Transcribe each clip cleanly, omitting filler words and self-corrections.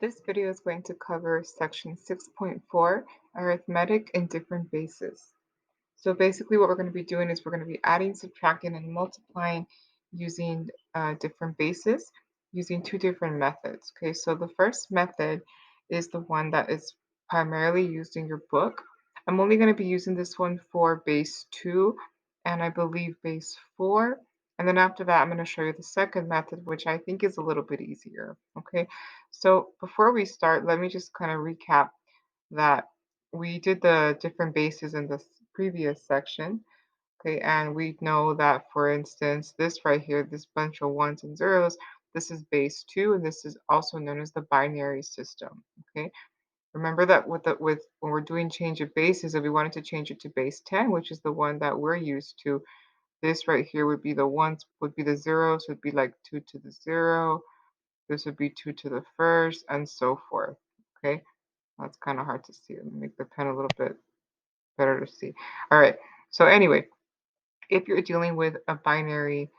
This video is going to cover section 6.4, arithmetic and different bases. So basically what we're going to be doing is we're going to be adding, subtracting, and multiplying using different bases, using two different methods. Okay, so the first method is the one that is primarily used in your book. I'm only going to be using this one for base 2 and I believe base 4. And then after that, I'm going to show you the second method, which I think is a little bit easier. Okay, so before we start, let me just kind of recap that we did the different bases in this previous section. Okay, and we know that, for instance, this right here, this bunch of ones and zeros, this is base 2, and this is also known as the binary system. Okay, remember that with when we're doing change of bases, if we wanted to change it to base 10, which is the one that we're used to, this right here would be the ones, would be the zeros, would be like 2 to the 0, this would be 2 to the first, and so forth. Okay, that's kind of hard to see. Let me make the pen a little bit better to see. All right, so anyway, if you're dealing with a binary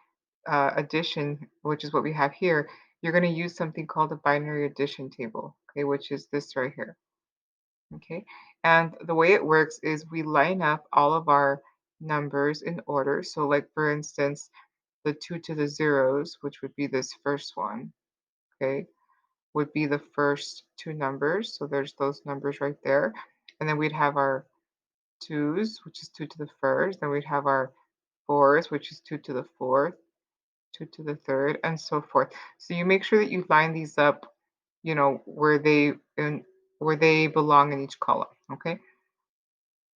addition, which is what we have here, you're going to use something called a binary addition table, okay, which is this right here. Okay, and the way it works is we line up all of our numbers in order. So like for instance, the 2 to the zeros, which would be this first one, okay, would be the first two numbers. So there's those numbers right there. And then we'd have our twos, which is 2 to the first. Then we'd have our fours, which is 2 to the fourth, 2 to the third, and so forth. So you make sure that you line these up, where they belong in each column, okay?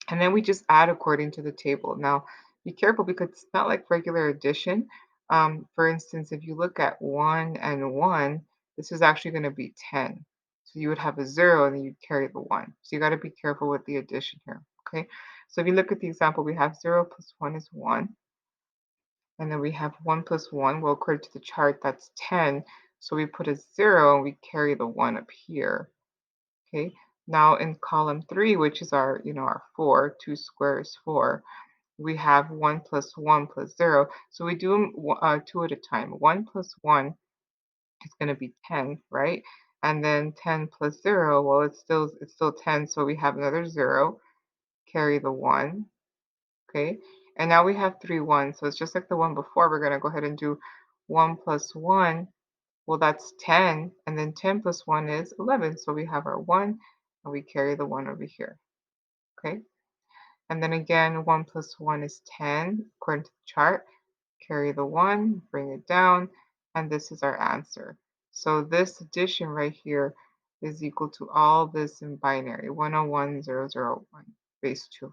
And then we just add according to the table. Now, be careful because it's not like regular addition. For instance, if you look at 1 and 1, this is actually going to be 10. So you would have a 0 and then you'd carry the 1. So you got to be careful with the addition here, okay? So if you look at the example, we have 0 plus 1 is 1. And then we have 1 plus 1. Well, according to the chart, that's 10. So we put a 0 and we carry the 1 up here. Okay. Now in column 3, which is our 4, 2 squares is 4, we have 1 plus 1 plus 0. So we do them two at a time. 1 plus 1 is going to be 10, right? And then 10 plus 0, well, it's still 10, so we have another 0, carry the 1, okay? And now we have 3 ones, so it's just like the one before. We're going to go ahead and do 1 plus 1. Well, that's 10, and then 10 plus 1 is 11. So we have our 1, and we carry the 1 over here, okay? And then again, 1 plus 1 is 10, according to the chart. Carry the 1, bring it down, and this is our answer. So this addition right here is equal to all this in binary, 101,001, base 2.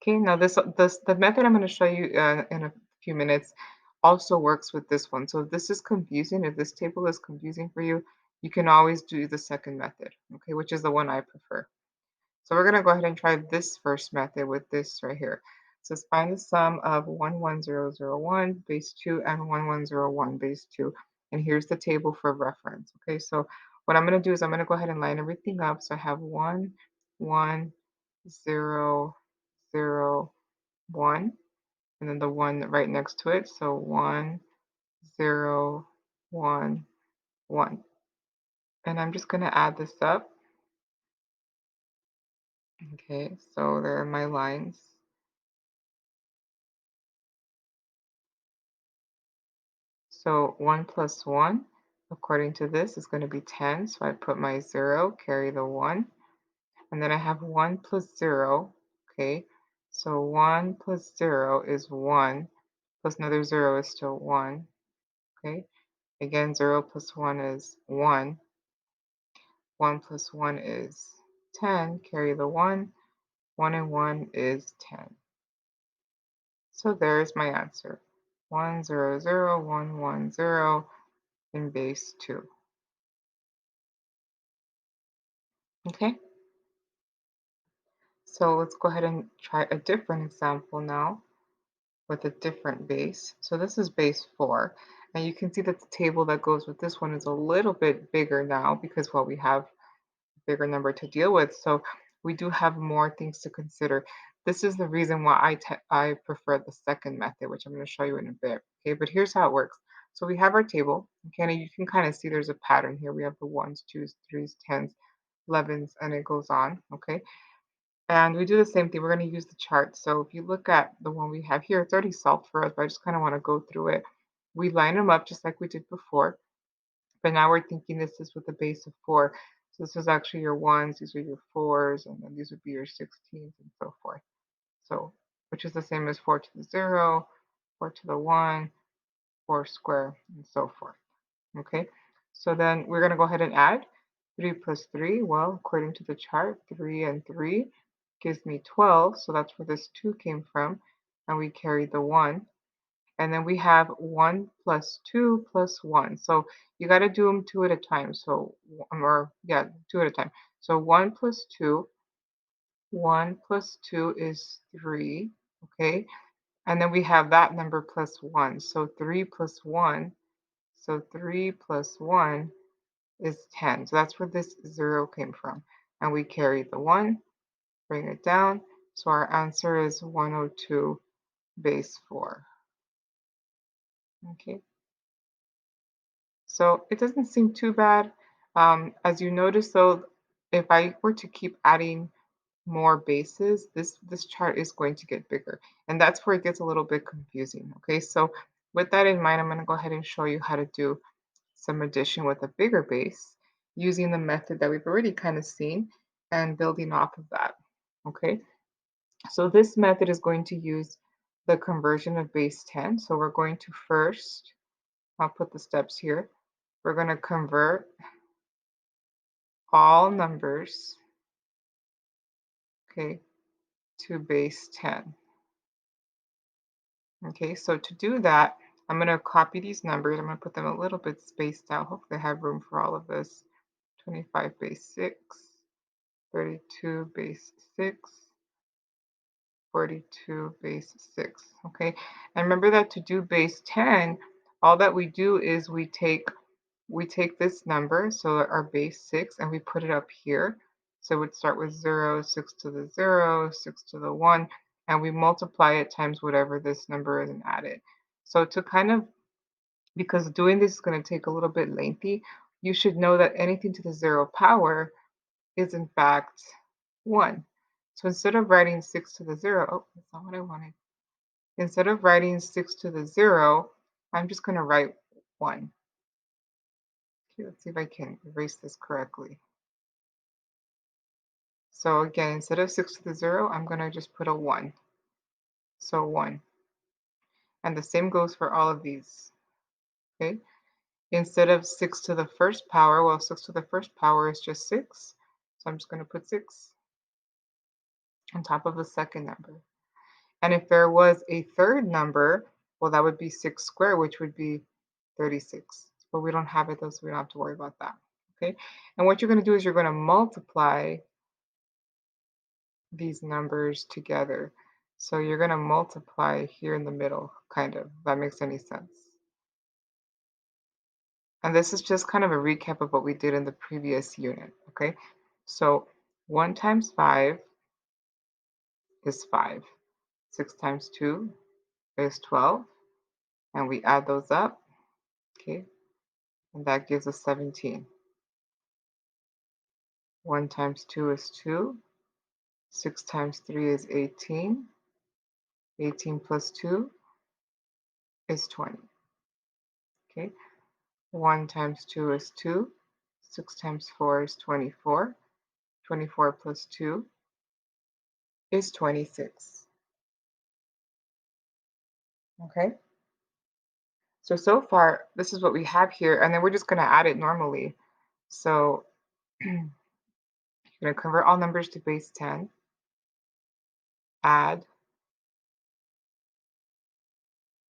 Okay, now the method I'm going to show you in a few minutes also works with this one. So if this is confusing, if this table is confusing for you, you can always do the second method, okay, which is the one I prefer. So we're going to go ahead and try this first method with this right here. So let's find the sum of 11001 base 2 and 1101 base 2. And here's the table for reference. Okay, so what I'm going to do is I'm going to go ahead and line everything up. So I have 1, 1, 0, 0, 1, and then the 1 right next to it. So 1, 0, 1, 1. And I'm just going to add this up. Okay, so there are my lines. So 1 plus 1, according to this, is going to be 10. So I put my 0, carry the 1. And then I have 1 plus 0. Okay, so 1 plus 0 is 1, plus another 0 is still 1. Okay, again, 0 plus 1 is 1. 1 plus 1 is 10. Carry the 1. 1 and 1 is 10. So there's my answer. 100,110 in base 2. Okay? So let's go ahead and try a different example now with a different base. So this is base 4. And you can see that the table that goes with this one is a little bit bigger now because, well, we have a bigger number to deal with. So we do have more things to consider. This is the reason why I prefer the second method, which I'm going to show you in a bit. Okay, but here's how it works. So we have our table. Okay, and you can kind of see there's a pattern here. We have the ones, twos, threes, tens, 11s, and it goes on. Okay, and we do the same thing. We're going to use the chart. So if you look at the one we have here, it's already solved for us, but I just kind of want to go through it. We line them up just like we did before, but now we're thinking this is with a base of 4. So this is actually your ones, these are your fours, and then these would be your 16s and so forth. So, which is the same as 4 to the 0, 4 to the 1, 4 square, and so forth. Okay, so then we're going to go ahead and add 3 plus 3. Well, according to the chart, 3 and 3 gives me 12. So that's where this 2 came from. And we carry the 1. And then we have 1 plus 2 plus 1. So you got to do them 2 at a time. So, or yeah, 2 at a time. So 1 plus 2, 1 plus 2 is 3. Okay, and then we have that number plus 1. So 3 plus 1. So 3 plus 1 is 10. So that's where this 0 came from. And we carry the 1, bring it down. So our answer is 102 base 4. Okay, so it doesn't seem too bad. As you notice though, if I were to keep adding more bases, this chart is going to get bigger. And that's where it gets a little bit confusing. Okay, so with that in mind, I'm going to go ahead and show you how to do some addition with a bigger base using the method that we've already kind of seen and building off of that. Okay, so this method is going to use the conversion of base 10. So we're going to first, I'll put the steps here. We're going to convert all numbers, okay, to base 10. Okay, so to do that, I'm going to copy these numbers. I'm going to put them a little bit spaced out. Hopefully I have room for all of this. 25 base 6, 32 base 6, 42 base 6. Okay, and remember that to do base 10, all that we do is we take this number, so our base 6, and we put it up here. So it would start with 0, 6 to the 0, 6 to the 1, and we multiply it times whatever this number is and add it. So to kind of, because doing this is going to take a little bit lengthy, you should know that anything to the 0 power is in fact 1. So instead of writing 6 to the 0, oh, that's not what I wanted. Instead of writing 6 to the 0, I'm just going to write 1. Okay, let's see if I can erase this correctly. So again, instead of 6 to the 0, I'm going to just put a 1. So 1. And the same goes for all of these. Okay. Instead of 6 to the first power, well, 6 to the first power is just 6. So I'm just going to put 6 on top of the second number. And if there was a third number, well, that would be 6 squared, which would be 36. But we don't have it though, so we don't have to worry about that. Okay. And what you're going to do is you're going to multiply these numbers together. So you're going to multiply here in the middle, kind of, if that makes any sense. And this is just kind of a recap of what we did in the previous unit, okay? So 1 times 5 is 5. 6 times 2 is 12. And we add those up, okay? And that gives us 17. 1 times 2 is 2. 6 times 3 is 18. 18 plus 2 is 20, okay? 1 times 2 is 2. 6 times 4 is 24. 24 plus 2 is 26. Okay? So far, this is what we have here, and then we're just going to add it normally. So you're going to convert all numbers to base 10, add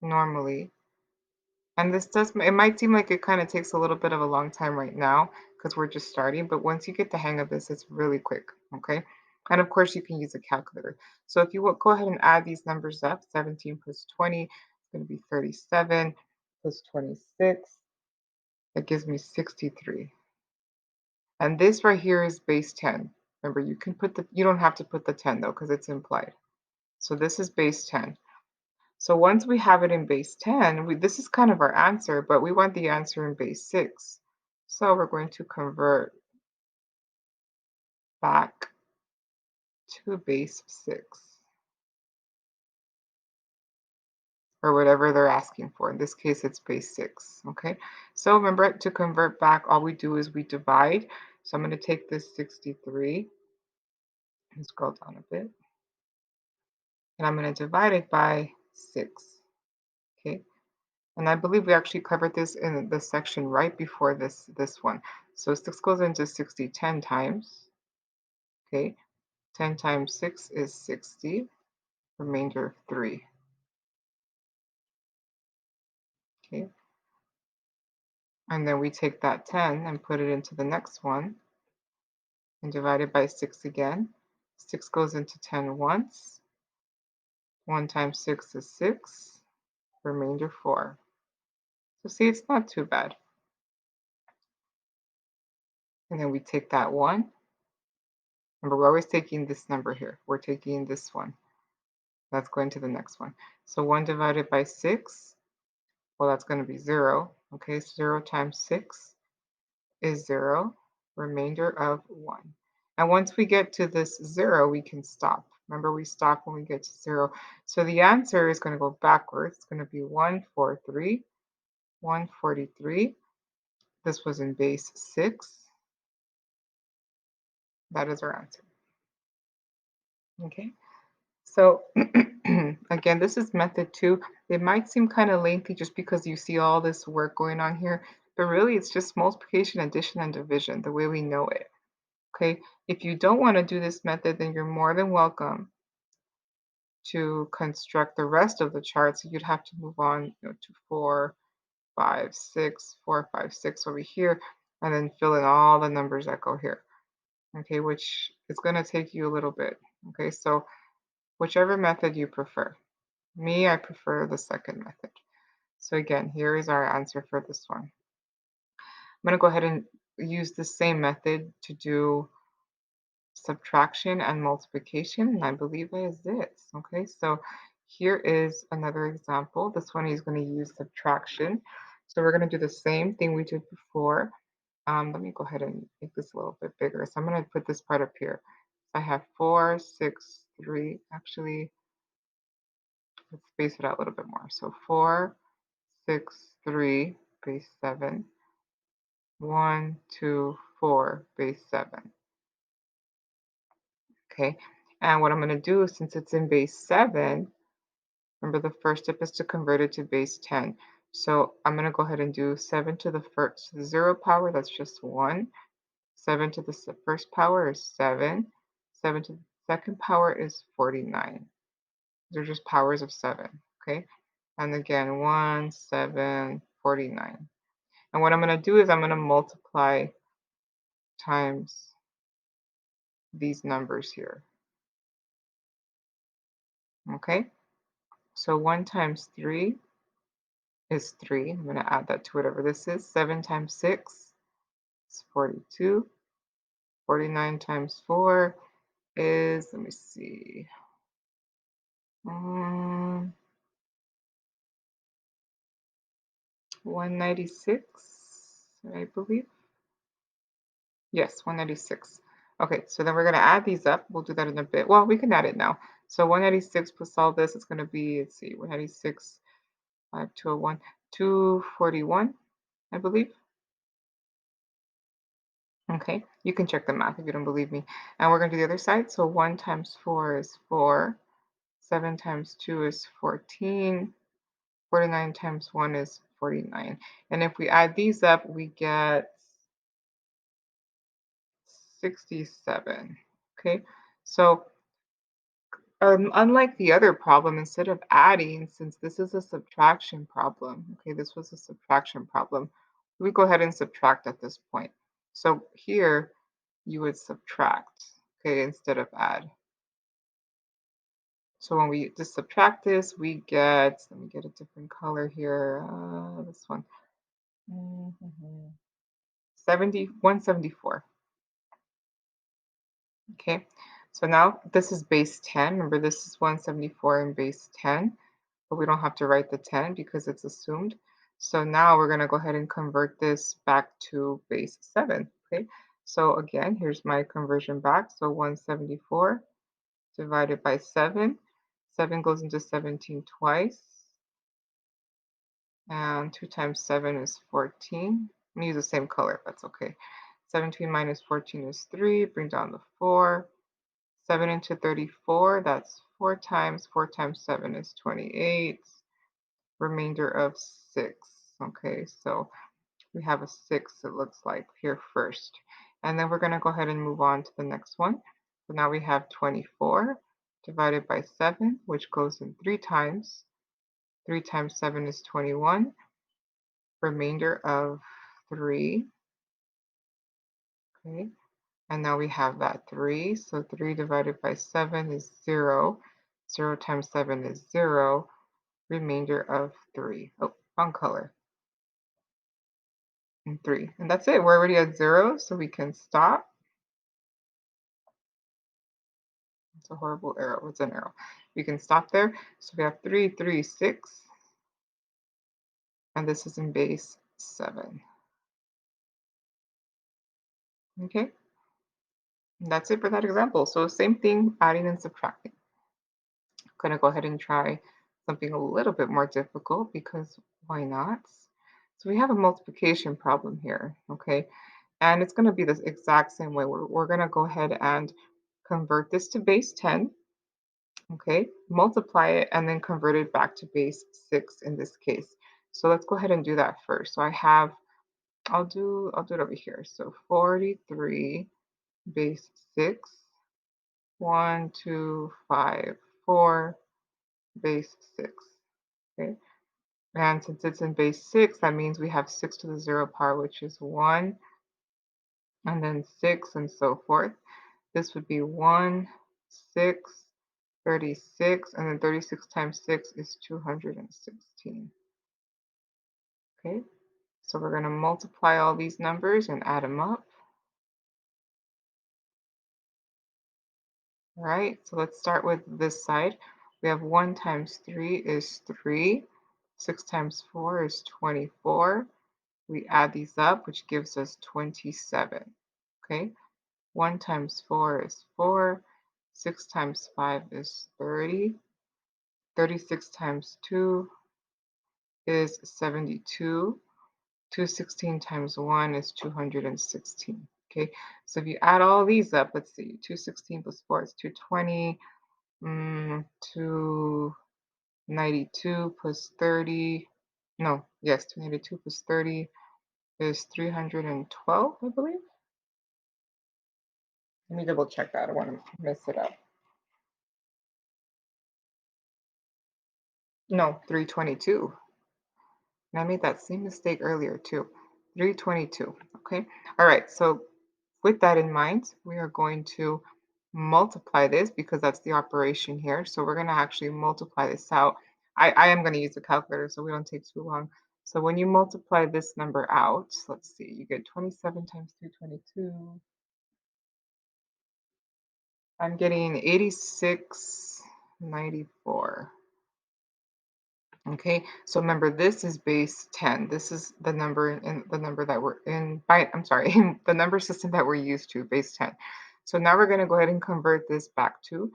normally. And this does, it might seem like it kind of takes a little bit of a long time right now because we're just starting, but once you get the hang of this, it's really quick, okay? And of course, you can use a calculator. So if you will go ahead and add these numbers up, 17 plus 20 is going to be 37 plus 26. That gives me 63. And this right here is base 10. Remember, you don't have to put the 10 though, because it's implied. So this is base 10. So once we have it in base 10, this is kind of our answer, but we want the answer in base 6. So we're going to convert back to base 6, or whatever they're asking for. In this case, it's base 6, okay? So remember, to convert back, all we do is we divide. So I'm going to take this 63 and scroll down a bit, and I'm going to divide it by 6, okay? And I believe we actually covered this in the section right before this one. So 6 goes into 60 10 times, okay? 10 times 6 is 60, remainder of 3, okay? And then we take that 10 and put it into the next one and divide it by 6 again. 6 goes into 10 once. 1 times 6 is 6, remainder 4. So see, it's not too bad. And then we take that 1. Remember, we're always taking this number here. We're taking this one. That's going to the next one. So 1 divided by 6, well, that's going to be 0. Okay, so 0 times 6 is 0, remainder of 1. And once we get to this 0, we can stop. Remember, we stop when we get to 0. So the answer is going to go backwards. It's going to be 143, 143. This was in base 6. That is our answer. Okay, so again, this is method 2. It might seem kind of lengthy just because you see all this work going on here, but really it's just multiplication, addition, and division the way we know it. Okay, if you don't want to do this method, then you're more than welcome to construct the rest of the chart. So you'd have to move on, to 4, 5, 6, 4, 5, 6 over here, and then fill in all the numbers that go here. Okay, which is going to take you a little bit. Okay, so whichever method you prefer. Me, I prefer the second method. So again, here is our answer for this one. I'm going to go ahead and use the same method to do subtraction and multiplication, and I believe that is it. Okay, so here is another example. This one is going to use subtraction. So we're going to do the same thing we did before. Let me go ahead and make this a little bit bigger. So I'm going to put this part up here. I have 4, 6, 3. Actually, let's space it out a little bit more. So 4, 6, 3, base 7. 1, 2, 4, base 7. Okay, and what I'm going to do, since it's in base 7, remember the first step is to convert it to base 10. So I'm going to go ahead and do 7 to the first, to the 0 power, that's just 1. 7 to the first power is 7. 7 to the second power is 49. They're just powers of 7, okay? And again, 1, 7, 49. And what I'm going to do is I'm going to multiply times these numbers here, okay? So 1 times 3 is 3. I'm going to add that to whatever this is. 7 times 6 is 42. 49 times 4 is, let me see, 196, I believe. Yes, 196. Okay, so then we're going to add these up. We'll do that in a bit. Well, we can add it now. So 196 plus all this is going to be, let's see, 196, 5201, 241, I believe. Okay, you can check the math if you don't believe me. And we're going to do the other side. So 1 times 4 is 4. 7 times 2 is 14. 49 times 1 is 49. And if we add these up, we get 67. Okay, so unlike the other problem, instead of adding, since this is a subtraction problem, okay, this was a subtraction problem, we go ahead and subtract at this point. So here you would subtract, okay, instead of add. So when we just subtract this, we get, let me get a different color here, this one, 174. Okay, so now this is base 10. Remember, this is 174 in base 10. but we don't have to write the 10 because it's assumed. So now we're going to go ahead and convert this back to base 7. Okay, so again, here's my conversion back. So 174 divided by 7. 7 goes into 17 twice. And 2 times 7 is 14. I'm going to use the same color, that's okay. 17 minus 14 is 3. Bring down the 4. 7 into 34, that's 4 times. 4 times 7 is 28. Remainder of 6. Okay, so we have a 6, it looks like, here first. And then we're going to go ahead and move on to the next one. So now we have 24 divided by 7, which goes in 3 times. 3 times 7 is 21. Remainder of 3. Okay, and now we have that 3. So 3 divided by 7 is 0. 0 times 7 is 0. Remainder of 3. Oh, wrong color. And 3. And that's it. We're already at 0, so we can stop. It's a horrible arrow. It's an arrow. We can stop there. So we have 3, 3, 6. And this is in base 7. Okay, and that's it for that example. So same thing, adding and subtracting. I'm going to go ahead and try something a little bit more difficult because why not? So we have a multiplication problem here, okay? And it's going to be the exact same way. We're going to go ahead and convert this to base 10, okay? Multiply it and then convert it back to base 6 in this case. So let's go ahead and do that first. So I have, I'll do it over here. So 43 base 6, 1, 2, 5, 4 base 6. Okay, and since it's in base 6, that means we have 6 to the 0 power, which is 1, and then 6, and so forth. This would be 1, 6, 36, and then 36 times 6 is 216. Okay, so we're going to multiply all these numbers and add them up. All right, so let's start with this side. We have 1 times 3 is 3. 6 times 4 is 24. We add these up, which gives us 27. Okay, 1 times 4 is 4. 6 times 5 is 30. 36 times 2 is 72. 216 times 1 is 216. Okay, so if you add all these up, let's see, 216 plus 4 is 220. 292 plus 30. No, yes, 292 plus 30 is 312, I believe. Let me double check that. I don't want to mess it up. No, 322. And I made that same mistake earlier too. 322. Okay. All right. So with that in mind, we are going to multiply this because that's the operation here. So we're going to actually multiply this out. I am going to use a calculator so we don't take too long. So when you multiply this number out, let's see, you get 27 times 322. I'm getting 8694. Okay, so remember this is base 10. This is the number in the number that we're in by, I'm sorry, in the number system that we're used to, base 10. So now we're going to go ahead and convert this back to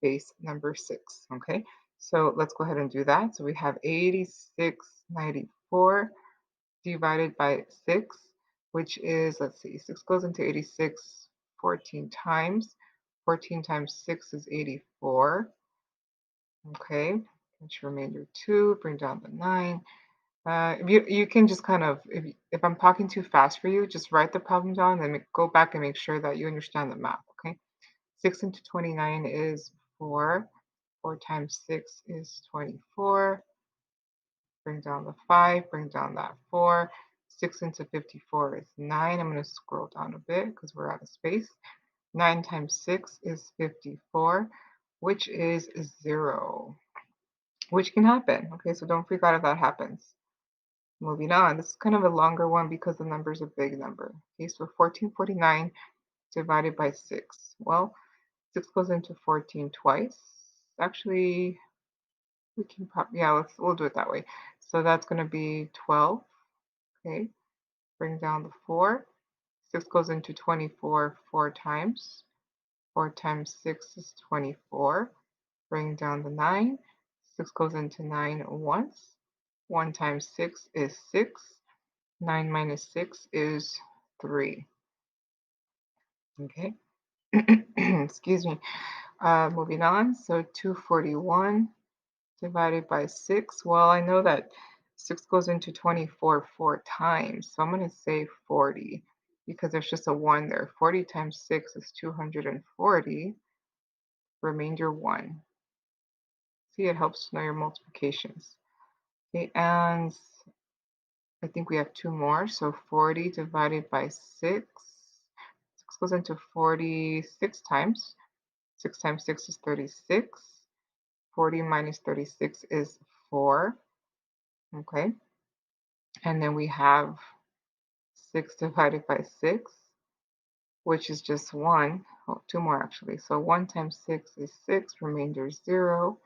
base number 6. Okay, so let's go ahead and do that. So we have 8694 divided by 6, which is, let's see, 6 goes into 86 14 times. 14 times 6 is 84. Okay, that's your remainder 2, bring down the 9. You can just kind of, if I'm talking too fast for you, just write the problem down and go back and make sure that you understand the math, okay? 6 into 29 is 4. 4 times 6 is 24. Bring down the 5, bring down that 4. 6 into 54 is 9. I'm going to scroll down a bit because we're out of space. 9 times 6 is 54, which is 0. Which can happen. Okay, so don't freak out if that happens. Moving on, this is kind of a longer one because the number is a big number. Okay, so 1449 divided by 6. Well, 6 goes into 14 twice. Actually, We can probably, yeah, we'll do it that way. So that's going to be 12. Okay, bring down the 4. 6 goes into 24 4 times. 4 times 6 is 24. Bring down the 9. 6 goes into 9 once. 1 times 6 is 6. 9 minus 6 is 3. Okay. Excuse me. Moving on. So 241 divided by 6. Well, I know that 6 goes into 24 4 times. So I'm going to say 40 because there's just a 1 there. 40 times 6 is 240. Remainder 1. See, it helps to know your multiplications. Okay, and I think we have 2 more. So 40 divided by 6. 6 goes into 46 times. 6 times 6 is 36. 40 minus 36 is 4. Okay. And then we have 6 divided by 6, which is just 1. Oh, 2 more actually. So 1 times 6 is 6, remainder 0.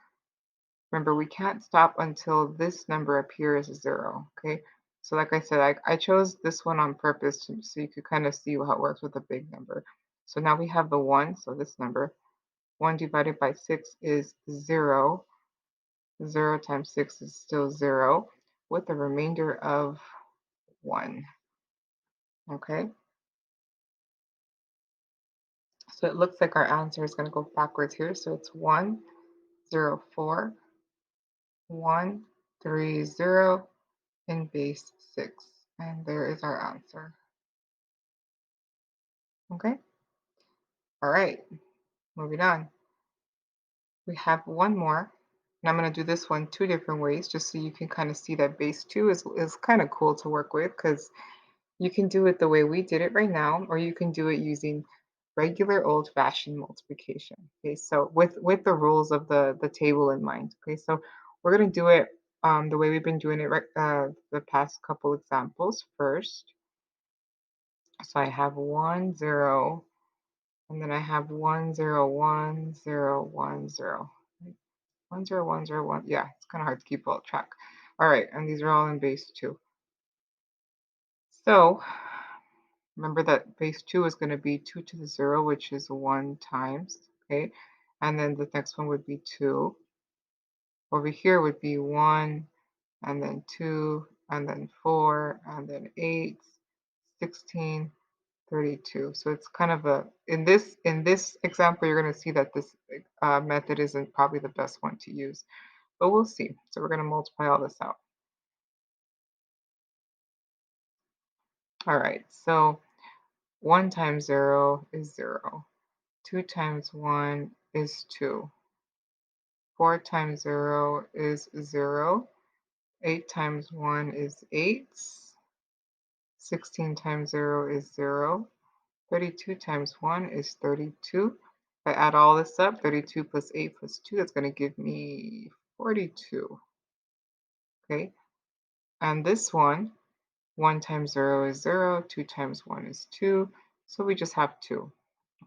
Remember, we can't stop until this number appears as 0, okay? So like I said, I chose this one on purpose so you could kind of see how it works with a big number. So now we have the 1, so this number. 1 divided by 6 is 0. 0 times 6 is still 0, with a remainder of 1, okay? So it looks like our answer is going to go backwards here. So it's 1, 0, 4, 1, 3, 0, in base 6. And there is our answer. Okay? All right, moving on. We have one more. And I'm going to do this one 2 different ways just so you can kind of see that base 2 is kind of cool to work with because you can do it the way we did it right now, or you can do it using regular old-fashioned multiplication. Okay, so with the rules of the table in mind. Okay, so we're gonna do it the way we've been doing it right the past couple examples first. So I have 1 0, and then I have 1 0 1 0 1 0. 1 0 1 0 1. Yeah, it's kind of hard to keep all track. All right, and these are all in base 2. So remember that base 2 is going to be 2 to the 0, which is 1 times, okay? And then the next one would be 2. Over here would be 1, and then 2, and then 4, and then 8, 16, 32. So it's kind of a, in this example, you're going to see that this method isn't probably the best one to use, but we'll see. So we're going to multiply all this out. All right, so 1 times 0 is 0. 2 times 1 is 2. 4 times 0 is 0. 8 times 1 is 8. 16 times 0 is 0. 32 times 1 is 32. If I add all this up, 32 plus 8 plus 2, that's going to give me 42. Okay, and this one, 1 times 0 is 0. 2 times 1 is 2. So we just have 2.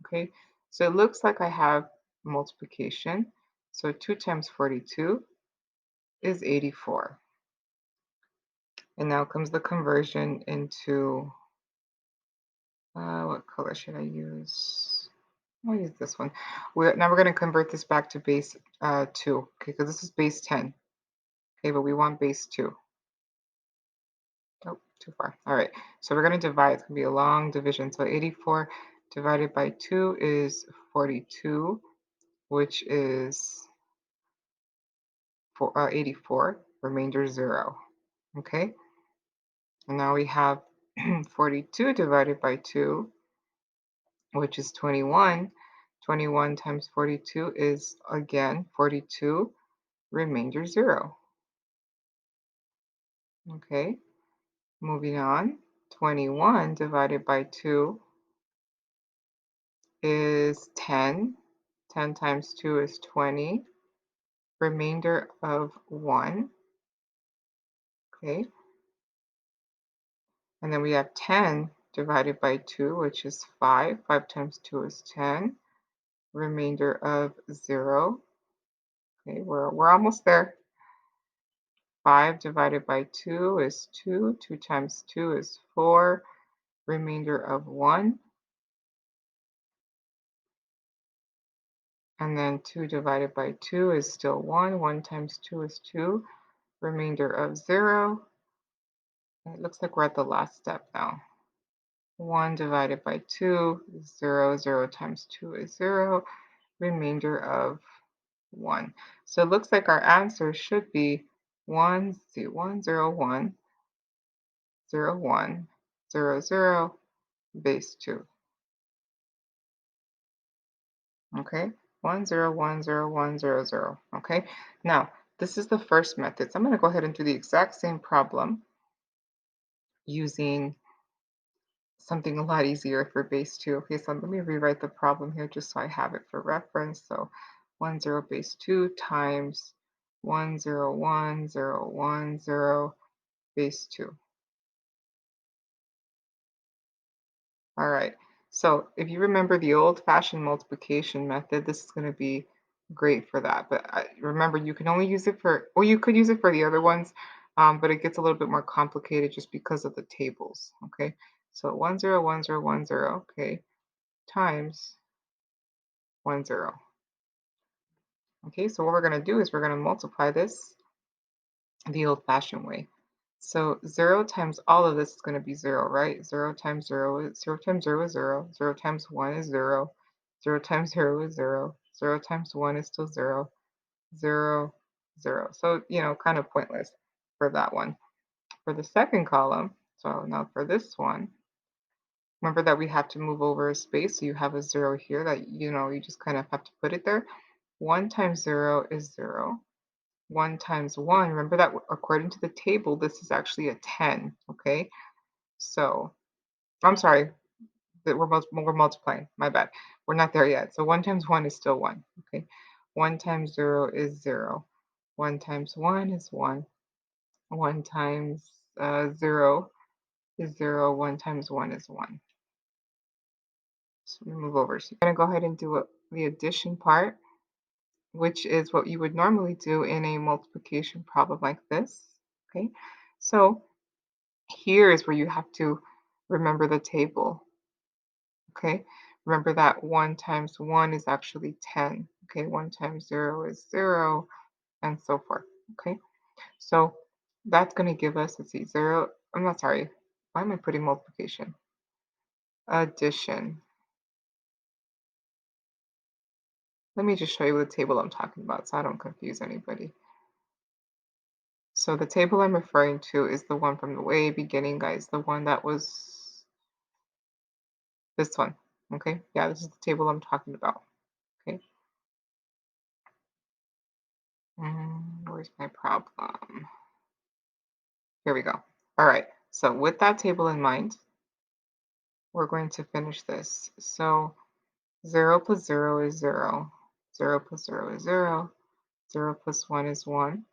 Okay, so it looks like I have multiplication. So 2 times 42 is 84. And now comes the conversion into, what color should I use? I'll use this one. Now we're going to convert this back to base 2, okay, because this is base 10. Okay, but we want base 2. Oh, too far. All right, so we're going to divide. It's going to be a long division. So 84 divided by 2 is 42, which is 84, remainder 0. Okay, and now we have 42 divided by 2, which is 21. 21 times 42 is, again, 42, remainder 0. Okay, moving on. 21 divided by 2 is 10. 10 times 2 is 20, remainder of 1. Okay, and then we have 10 divided by 2, which is 5. 5 times 2 is 10, remainder of 0. Okay, we're almost there. 5 divided by 2 is 2. 2 times 2 is 4. Remainder of 1. And then 2 divided by 2 is still 1. 1 times 2 is 2. Remainder of 0. And it looks like we're at the last step now. 1 divided by 2 is 0. 0 times 2 is 0. Remainder of 1. So it looks like our answer should be 1, 1, 0, 1, 0, 1, 0, 0, base 2. Okay, 1, 0, 1, 0, 1, 0, 0. Okay, now this is the first method. So I'm going to go ahead and do the exact same problem using something a lot easier for base 2. Okay, so let me rewrite the problem here just so I have it for reference. So 1, 0, base 2 times 1, 0, 1, 0, 1, 0, base 2. All right. So if you remember the old-fashioned multiplication method, this is going to be great for that. But remember, you can only use it for, well, you could use it for the other ones, but it gets a little bit more complicated just because of the tables. Okay. So 1, 0, 1, 0, 1, 0, okay, times 1, 0. Okay, so what we're going to do is we're going to multiply this the old-fashioned way. So 0 times all of this is going to be 0, right? 0 times 0 is 0 times 0 is 0. 0 times 1 is 0. 0 times 0 is 0. 0 times 1 is still 0. 0, 0. So, kind of pointless for that one. For the second column, so now for this one, remember that we have to move over a space. So you have a 0 here that, you just kind of have to put it there. 1 times 0 is 0. 1 times 1, remember that according to the table, this is actually a 10, okay? So, I'm sorry, that we're multiplying, my bad. We're not there yet. So 1 times 1 is still 1, okay? 1 times 0 is 0. 1 times 1 is 1. 1 times 0 is 0. 1 times 1 is 1. So let me move over. So you're going to go ahead and do the addition part, which is what you would normally do in a multiplication problem like this, okay? So here is where you have to remember the table, okay? Remember that 1 times 1 is actually 10, okay? 1 times 0 is 0, and so forth, okay? So that's going to give us, let's see, 0, I'm not sorry. Why am I putting multiplication? Addition. Let me just show you the table I'm talking about so I don't confuse anybody. So the table I'm referring to is the one from the way beginning, guys, the one that was this one, okay? Yeah, this is the table I'm talking about, okay? Where's my problem? Here we go. All right. So with that table in mind, we're going to finish this. So 0 plus 0 is 0. 0 plus 0 is 0. 0 plus 1 is 1.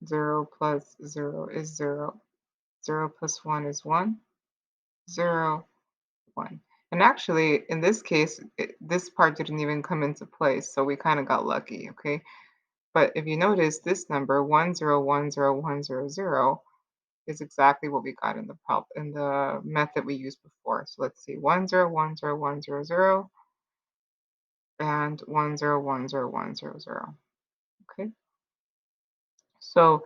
0 plus 0 is 0. 0 plus 1 is 1. 0, 1. And actually, in this case, this part didn't even come into place, so we kind of got lucky, okay? But if you notice, this number, 1010100, is exactly what we got in the method we used before. So let's see, 1010100 and 1010100. Okay. So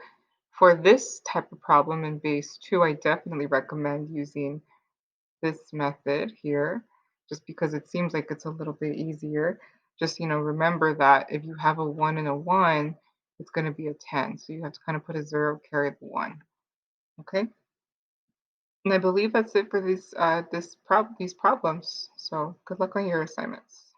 for this type of problem in base 2, I definitely recommend using this method here, just because it seems like it's a little bit easier. Just, remember that if you have a 1 and a 1, it's going to be a 10. So you have to kind of put a 0, carry the 1. Okay. And I believe that's it for these problems. So good luck on your assignments.